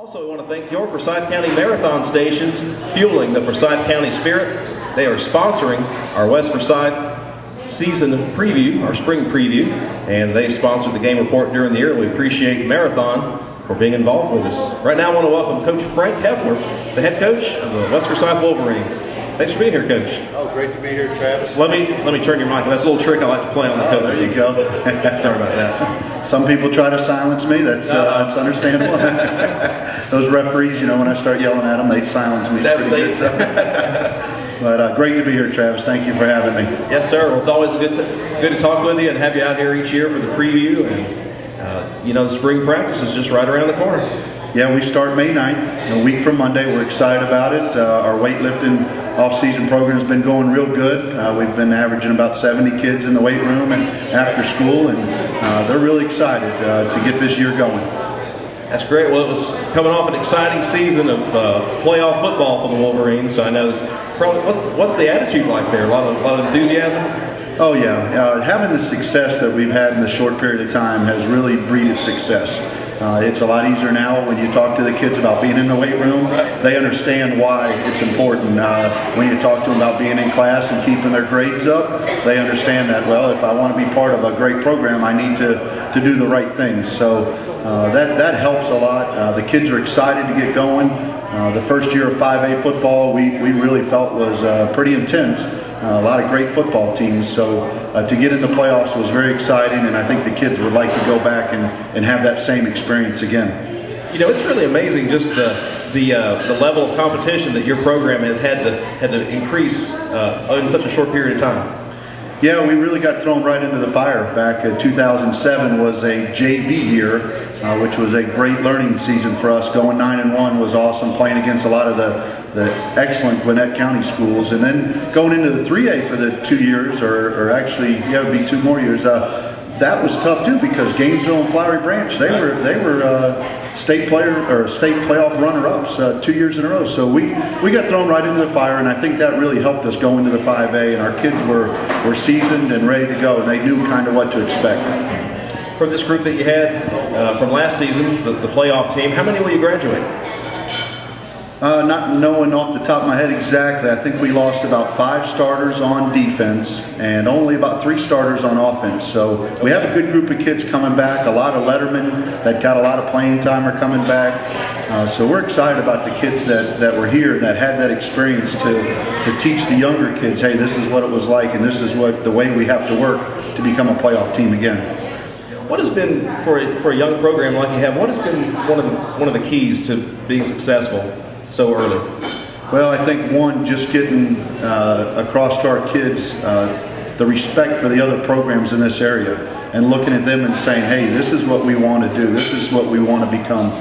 Also, we want to thank your Forsyth County Marathon stations fueling the Forsyth County spirit. They are sponsoring our West Forsyth season preview, our spring preview, and they sponsored the game report during the year. We appreciate Marathon for being involved with us. Right now, I want to welcome Coach Frank Heffler, the head coach of the West Forsyth Wolverines. Thanks for being here, Coach. Oh, great to be here, Travis. Let me turn your mic. That's a little trick I like to play on the coaches. There you go. Sorry about that. Some people try to silence me. That's understandable. Those referees, when I start yelling at them, they silence me. That's pretty good. But great to be here, Travis. Thank you for having me. Yes, sir. Well, it's always good to talk with you and have you out here each year for the preview. And the spring practice is just right around the corner. Yeah, we start May 9th, a week from Monday. We're excited about it. Our weightlifting off-season program has been going real good. We've been averaging about 70 kids in the weight room and after school, and they're really excited to get this year going. That's great. Well, it was coming off an exciting season of playoff football for the Wolverines, so I know what's the attitude like there? A lot of enthusiasm? Oh yeah, having the success that we've had in the short period of time has really breeded success. It's a lot easier now when you talk to the kids about being in the weight room. They understand why it's important. When you talk to them about being in class and keeping their grades up, they understand that, well, if I want to be part of a great program, I need to do the right things. So that helps a lot. The kids are excited to get going. The first year of 5A football we really felt was pretty intense. A lot of great football teams, so to get in the playoffs was very exciting, and I think the kids would like to go back and have that same experience again. It's really amazing just the level of competition that your program has had to increase in such a short period of time. Yeah, we really got thrown right into the fire. Back in 2007 was a JV year, which was a great learning season for us. Going 9-1 was awesome, playing against a lot of the excellent Gwinnett County schools. And then going into the 3A for the 2 years, or actually, yeah, it would be 2 more years, that was tough too, because Gainesville and Flowery Branch, they were state playoff runner-ups 2 years in a row. So we got thrown right into the fire, and I think that really helped us go into the 5A, and our kids were seasoned and ready to go, and they knew kind of what to expect. For this group that you had from last season, the playoff team, how many will you graduate? Not knowing off the top of my head exactly, I think we lost about 5 starters on defense and only about 3 starters on offense. So we have a good group of kids coming back. A lot of lettermen that got a lot of playing time are coming back. So we're excited about the kids that were here that had that experience to teach the younger kids, hey, this is what it was like, and this is the way we have to work to become a playoff team again. What has been, for a young program like you have, what has been one of the keys to being successful so early? Well, I think one, just getting across to our kids the respect for the other programs in this area, and looking at them and saying, hey, this is what we want to do, this is what we want to become.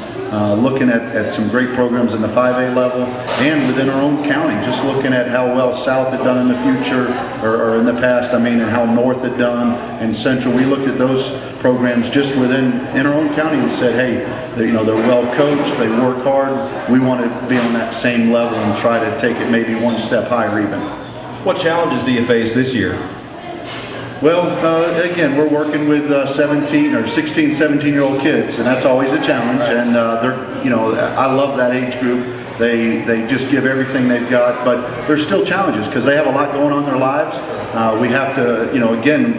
Looking at some great programs in the 5A level and within our own county, just looking at how well South had done in the future, or in the past, and how North had done, and Central. We looked at those programs just in our own county and said, hey, they're well coached, they work hard, we want to be on that same level and try to take it maybe one step higher even. What challenges do you face this year? Well, again, we're working with 16, 17-year-old kids, and that's always a challenge. And I love that age group. They just give everything they've got, but there's still challenges because they have a lot going on in their lives. We have to,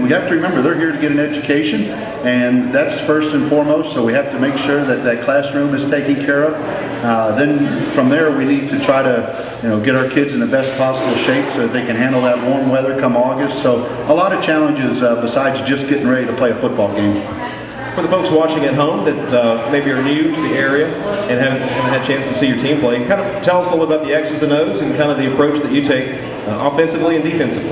we have to remember they're here to get an education, and that's first and foremost. So we have to make sure that classroom is taken care of. Then from there, we need to try to, get our kids in the best possible shape so that they can handle that warm weather come August. So a lot of challenges besides just getting ready to play a football game. For the folks watching at home that maybe are new to the area and haven't had a chance to see your team play, kind of tell us a little about the X's and O's and kind of the approach that you take offensively and defensively.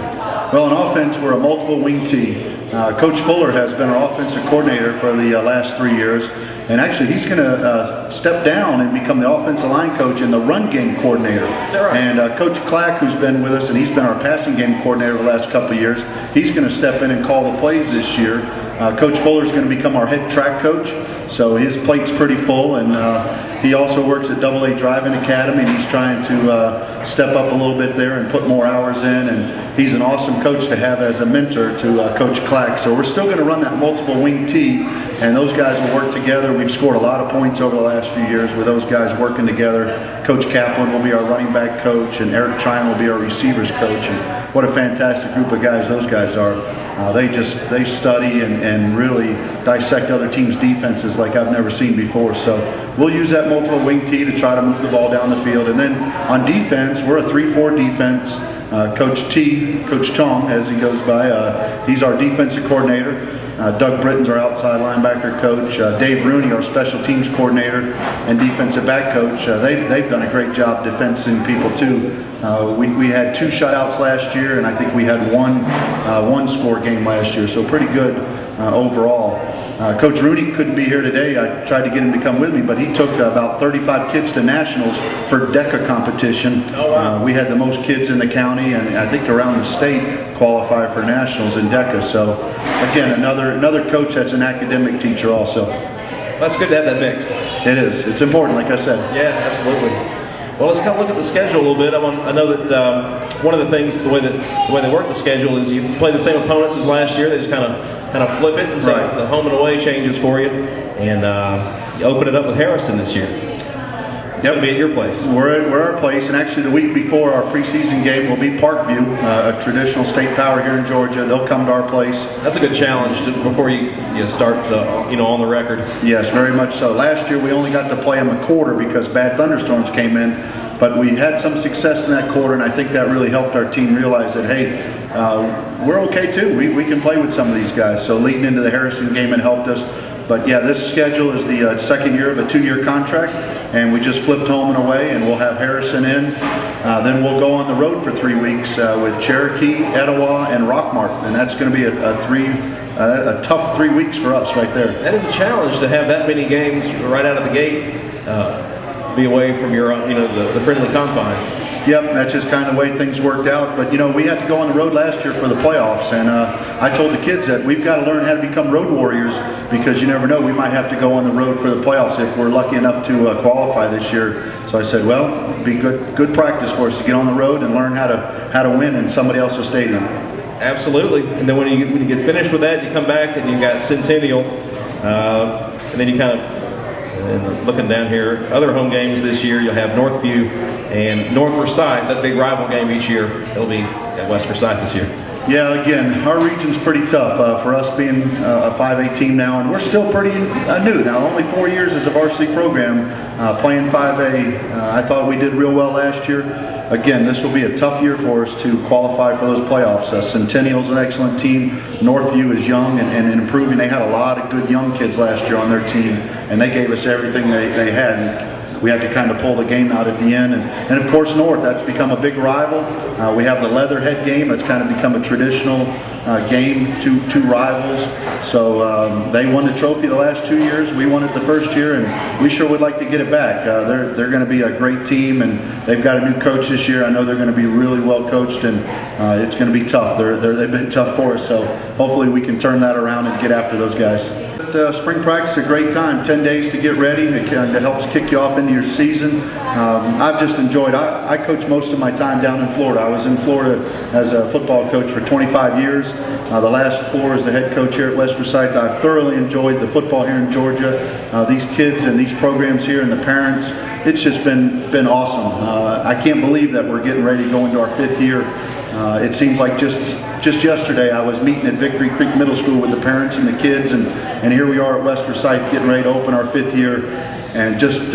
Well, in offense, we're a multiple wing team. Coach Fuller has been our offensive coordinator for the last 3 years, and actually he's going to step down and become the offensive line coach and the run game coordinator. Is that right? And Coach Clack, who's been with us, and he's been our passing game coordinator the last couple of years, he's going to step in and call the plays this year. Coach Fuller is going to become our head track coach. So his plate's pretty full, and he also works at AA Driving Academy, and he's trying to step up a little bit there and put more hours in. And he's an awesome coach to have as a mentor to Coach Clack. So we're still going to run that multiple wing T, and those guys will work together. We've scored a lot of points over the last few years with those guys working together. Coach Kaplan will be our running back coach, and Eric Trine will be our receivers coach. And what a fantastic group of guys those guys are. They study and really dissect other teams' defenses like I've never seen before. So we'll use that multiple wing T to try to move the ball down the field. And then on defense, we're a 3-4 defense. Coach Chong, as he goes by, he's our defensive coordinator. Doug Britton's our outside linebacker coach. Dave Rooney, our special teams coordinator and defensive back coach. They've done a great job defensing people too. We had 2 shutouts last year, and I think we had one score game last year, so pretty good overall. Coach Rooney couldn't be here today. I tried to get him to come with me, but he took about 35 kids to nationals for DECA competition. Oh, wow. We had the most kids in the county, and I think around the state qualify for nationals in DECA. So again, another coach that's an academic teacher also. That's good to have that mix. It is. It's important, like I said. Yeah, absolutely. Well, let's kind of look at the schedule a little bit. I know that one of the things, the way they work the schedule is you play the same opponents as last year. They just kind of flip it, and so Right. the home and away changes for you, and you open it up with Harrison this year. It's going to be at your place. We're at our place, and actually the week before our preseason game will be Parkview, a traditional state power here in Georgia. They'll come to our place. That's a good challenge before you start, on the record. Yes, very much so. Last year we only got to play them a quarter because bad thunderstorms came in, but we had some success in that quarter, and I think that really helped our team realize that, hey, we're okay too. We can play with some of these guys. So leading into the Harrison game, it helped us. But yeah, this schedule is the second year of a 2-year contract, and we just flipped home and away, and we'll have Harrison in. Then we'll go on the road for 3 weeks with Cherokee, Etowah, and Rockmart, and that's going to be a tough 3 weeks for us right there. That is a challenge to have that many games right out of the gate, be away from your, the friendly confines. Yep, that's just kind of the way things worked out. But, we had to go on the road last year for the playoffs. And I told the kids that we've got to learn how to become road warriors, because you never know, we might have to go on the road for the playoffs if we're lucky enough to qualify this year. So I said, well, it'd be good practice for us to get on the road and learn how to win in somebody else's stadium. Absolutely. And then when you get finished with that, you come back and you've got Centennial, and then you kind of, and looking down here, other home games this year, you'll have Northview and North Forsyth, that big rival game each year. It'll be at West Forsyth this year. Yeah, again, our region's pretty tough for us being a 5A team now, and we're still pretty new. Now, only 4 years as a varsity program playing 5A. I thought we did real well last year. Again, this will be a tough year for us to qualify for those playoffs. Centennial's an excellent team. Northview is young and improving. They had a lot of good young kids last year on their team, and they gave us everything they had. We had to kind of pull the game out at the end. And of course, North, that's become a big rival. We have the Leatherhead game. That's kind of become a traditional game, two rivals. So they won the trophy the last 2 years. We won it the first year, and we sure would like to get it back. They're going to be a great team, and they've got a new coach this year. I know they're going to be really well coached, and it's going to be tough. They've been tough for us, so hopefully we can turn that around and get after those guys. Spring practice is a great time, 10 days to get ready. It helps kick you off into your season. I've just enjoyed, I coached most of my time down in Florida. I was in Florida as a football coach for 25 years. The last 4 as the head coach here at West Forsyth. I've thoroughly enjoyed the football here in Georgia. These kids and these programs here and the parents, it's just been awesome. I can't believe that we're getting ready to go into our 5th year. It seems like just yesterday I was meeting at Victory Creek Middle School with the parents and the kids, and here we are at West Forsyth getting ready to open our 5th year, and just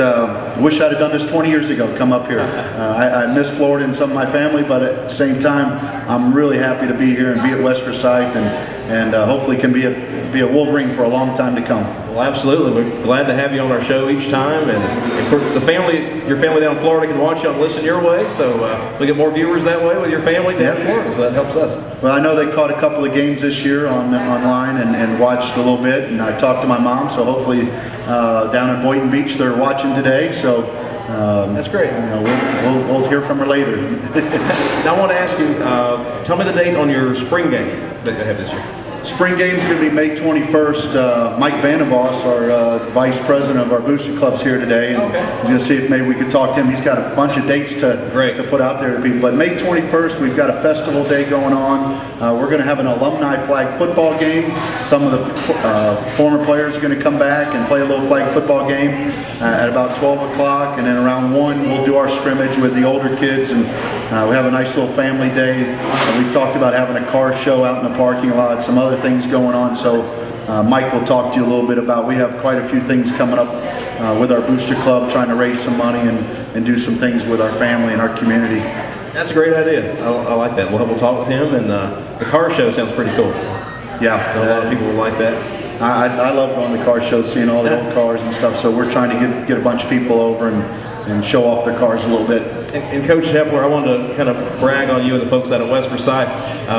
wish I'd have done this 20 years ago, come up here. I miss Florida and some of my family, but at the same time I'm really happy to be here and be at West Forsyth, and hopefully can be a Wolverine for a long time to come. Well, absolutely. We're glad to have you on our show each time, and your family down in Florida can watch you on Listen Your Way, so we get more viewers that way with your family down in Florida, so that helps us. Well, I know they caught a couple of games this year online and watched a little bit, and I talked to my mom, so hopefully down in Boynton Beach they're watching today. So that's great. We'll hear from her later. Now I want to ask you, tell me the date on your spring game that you have this year. Spring game's going to be May 21st. Mike Vandenboss, our vice president of our booster clubs, here today, and he's going to see if maybe we could talk to him. He's got a bunch of dates to put out there to people. But May 21st, we've got a festival day going on. We're going to have an alumni flag football game. Some of the former players are going to come back and play a little flag football game at about 12 o'clock, and then around 1 we'll do our scrimmage with the older kids, and we have a nice little family day. We've talked about having a car show out in the parking lot, some other things going on, so Mike will talk to you a little bit about. We have quite a few things coming up with our booster club, trying to raise some money and do some things with our family and our community. That's a great idea. I like that. We'll talk with him, and the car show sounds pretty cool. Yeah, a lot of people will like that. I love going to the car shows, seeing all the old cars and stuff, so we're trying to get a bunch of people over and show off their cars a little bit. And Coach Hepler, I wanted to kind of brag on you and the folks out at West Forsyth.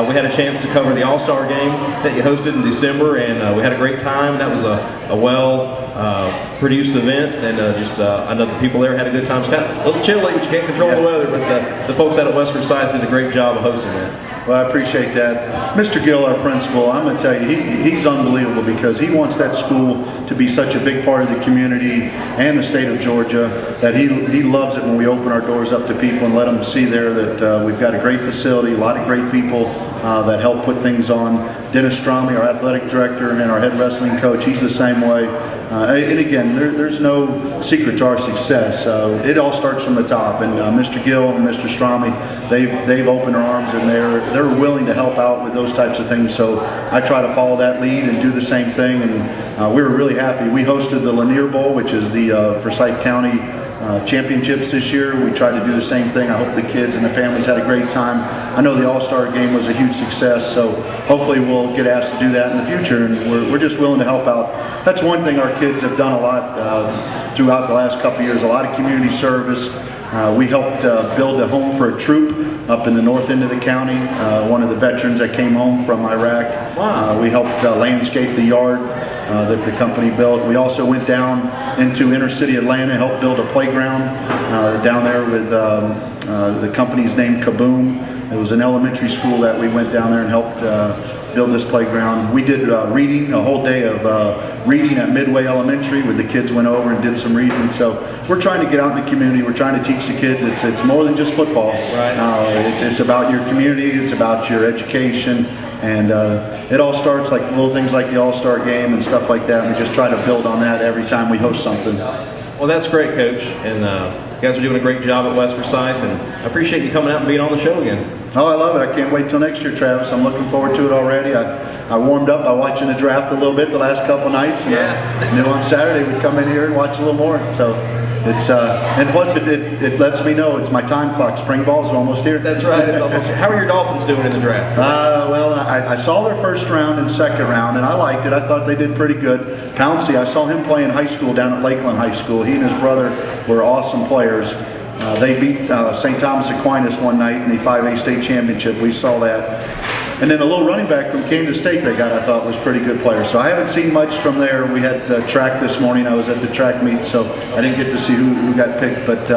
We had a chance to cover the All-Star game that you hosted in December, and we had a great time. That was a well-produced event, and I know the people there had a good time. It's kind of a little chilly, but you can't control the weather, but the folks out at West Forsyth did a great job of hosting that. Well, I appreciate that. Mr. Gill, our principal, I'm going to tell you, he's unbelievable, because he wants that school to be such a big part of the community and the state of Georgia that he loves it when we open our doors up to people and let them see there that we've got a great facility, a lot of great people that help put things on. Dennis Stromey, our athletic director, and our head wrestling coach, he's the same way. And again, there's no secret to our success. It all starts from the top, and Mr. Gill and Mr. Stromey, they've opened their arms, and they're willing to help out with those types of things. So I try to follow that lead and do the same thing, and we were really happy. We hosted the Lanier Bowl, which is the Forsyth County championships this year. We tried to do the same thing. I hope the kids and the families had a great time. I know the All-Star game was a huge success, so hopefully we'll get asked to do that in the future, and we're just willing to help out. That's one thing our kids have done a lot throughout the last couple of years, a lot of community service. We helped build a home for a troop up in the north end of the county, one of the veterans that came home from Iraq. Wow. We helped landscape the yard that the company built. We also went down into inner city Atlanta, helped build a playground down there with the company's name Kaboom. It was an elementary school that we went down there and helped build this playground. We did reading, a whole day of reading at Midway Elementary, where the kids went over and did some reading. So we're trying to get out in the community. We're trying to teach the kids it's more than just football. Right. It's about your community. It's about your education. And it all starts like little things like the All-Star game and stuff like that. And we just try to build on that every time we host something. Well, that's great, Coach. And you guys are doing a great job at West Forsyth, and I appreciate you coming out and being on the show again. Oh, I love it. I can't wait till next year, Travis. I'm looking forward to it already. I warmed up by watching the draft a little bit the last couple nights, and I knew on Saturday we'd come in here and watch a little more. So it's and plus it lets me know it's my time clock. Spring ball's almost here. That's right. It's almost here. How are your Dolphins doing in the draft? Well, I saw their first round and second round, and I liked it. I thought they did pretty good. Pouncey, I saw him play in high school down at Lakeland High School. He and his brother were awesome players. They beat St. Thomas Aquinas one night in the 5A state championship. We saw that. And then a little running back from Kansas State they got, I thought, was a pretty good player. So I haven't seen much from there. We had track this morning. I was at the track meet, so I didn't get to see who got picked. But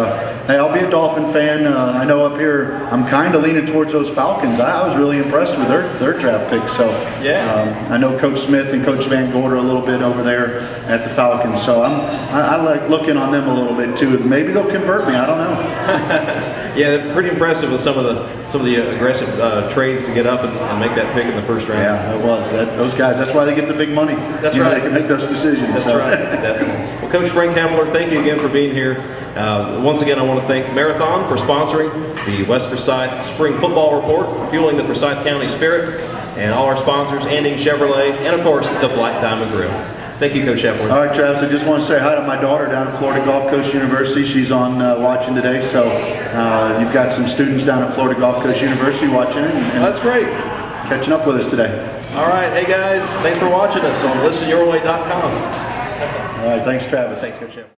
hey, I'll be a Dolphin fan. I know up here I'm kind of leaning towards those Falcons. I was really impressed with their draft pick. So I know Coach Smith and Coach Van Gorder a little bit over there at the Falcons. So I like looking on them a little bit too. Maybe they'll convert me. I don't know. Yeah, they're pretty impressive with some of the aggressive trades to get up and make that pick in the first round. Yeah, it was. Those guys, that's why they get the big money. That's right. They can make those decisions. That's right, definitely. Well, Coach Frank Hepler, thank you again for being here. Once again, I want to thank Marathon for sponsoring the West Forsyth Spring Football Report, fueling the Forsyth County spirit, and all our sponsors, Anding Chevrolet, and of course, the Black Diamond Grill. Thank you, Coach Hepler. All right, Travis, I just want to say hi to my daughter down at Florida Gulf Coast University. She's on watching today, so you've got some students down at Florida Gulf Coast University watching it. And that's great. Catching up with us today. All right, hey guys, thanks for watching us on ListenYourWay.com. All right, thanks, Travis. Thanks, Coach Hepler.